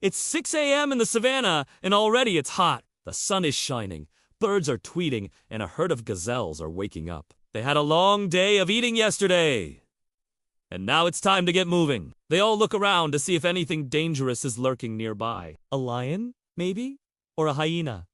It's 6 a.m. in the savannah, and already it's hot. The sun is shining, birds are tweeting, and a herd of gazelles are waking up. They had a long day of eating yesterday, and now it's time to get moving. They all look around to see if anything dangerous is lurking nearby. A lion, maybe? Or a hyena?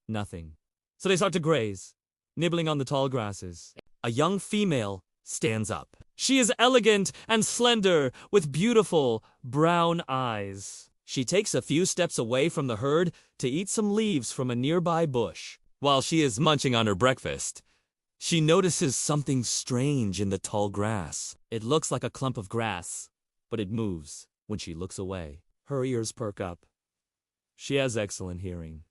Nothing. So they start to graze, nibbling on the tall grasses. A young female stands up. She is elegant and slender, with beautiful brown eyes. She takes a few steps away from the herd to eat some leaves from a nearby bush. While she is munching on her breakfast, she notices something strange in the tall grass. It looks like a clump of grass, but it moves when she looks away. Her ears perk up. She has excellent hearing.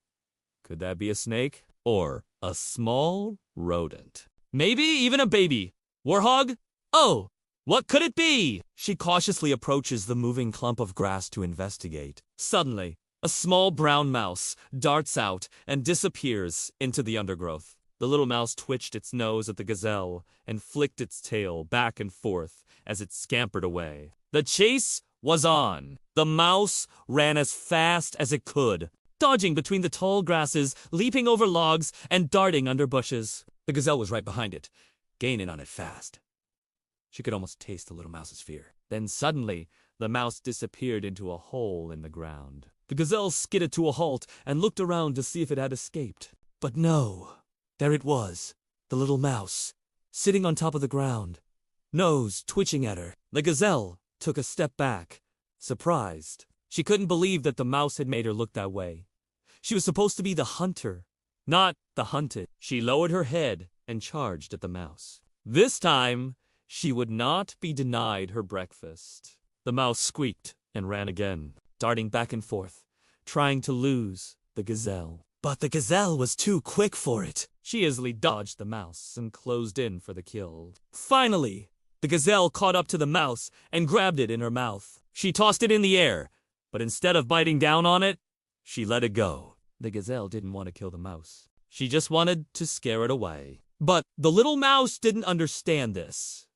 Could that be a snake? Or a small rodent? Maybe even a baby. Warhog? Oh, what could it be? She cautiously approaches the moving clump of grass to investigate. Suddenly, a small brown mouse darts out and disappears into the undergrowth. The little mouse twitched its nose at the gazelle and flicked its tail back and forth as it scampered away. The chase was on. The mouse ran as fast as it could, dodging between the tall grasses, leaping over logs, and darting under bushes. The gazelle was right behind it, gaining on it fast. She could almost taste the little mouse's fear. Then suddenly, the mouse disappeared into a hole in the ground. The gazelle skidded to a halt and looked around to see if it had escaped. But no, there it was, the little mouse, sitting on top of the ground, nose twitching at her. The gazelle took a step back, surprised. She couldn't believe that the mouse had made her look that way. She was supposed to be the hunter, not the hunted. She lowered her head and charged at the mouse. This time, she would not be denied her breakfast. The mouse squeaked and ran again, darting back and forth, trying to lose the gazelle. But the gazelle was too quick for it. She easily dodged the mouse and closed in for the kill. Finally, the gazelle caught up to the mouse and grabbed it in her mouth. She tossed it in the air, but instead of biting down on it, she let it go. The gazelle didn't want to kill the mouse. She just wanted to scare it away. But the little mouse didn't understand this.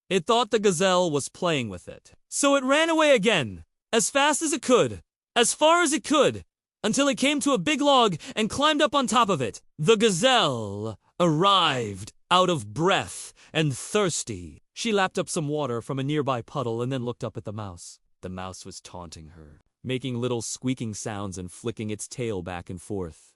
It thought the gazelle was playing with it. So it ran away again, as fast as it could, as far as it could, until it came to a big log and climbed up on top of it. The gazelle arrived, out of breath and thirsty. She lapped up some water from a nearby puddle and then looked up at the mouse. The mouse was taunting her, making little squeaking sounds and flicking its tail back and forth.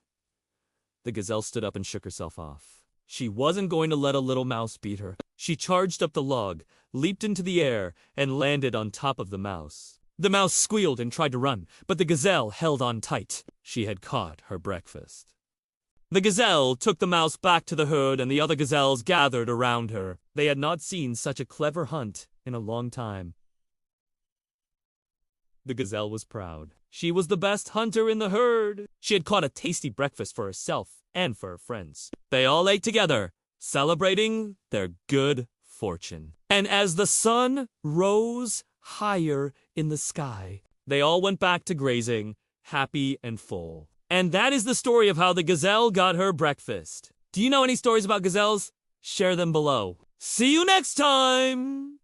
The gazelle stood up and shook herself off. She wasn't going to let a little mouse beat her. She charged up the log, leaped into the air, and landed on top of the mouse. The mouse squealed and tried to run, but the gazelle held on tight. She had caught her breakfast. The gazelle took the mouse back to the herd, and the other gazelles gathered around her. They had not seen such a clever hunt in a long time. The gazelle was proud. She was the best hunter in the herd. She had caught a tasty breakfast for herself and for her friends. They all ate together, celebrating their good fortune. And as the sun rose higher in the sky, they all went back to grazing, happy and full. And that is the story of how the gazelle got her breakfast. Do you know any stories about gazelles? Share them below. See you next time!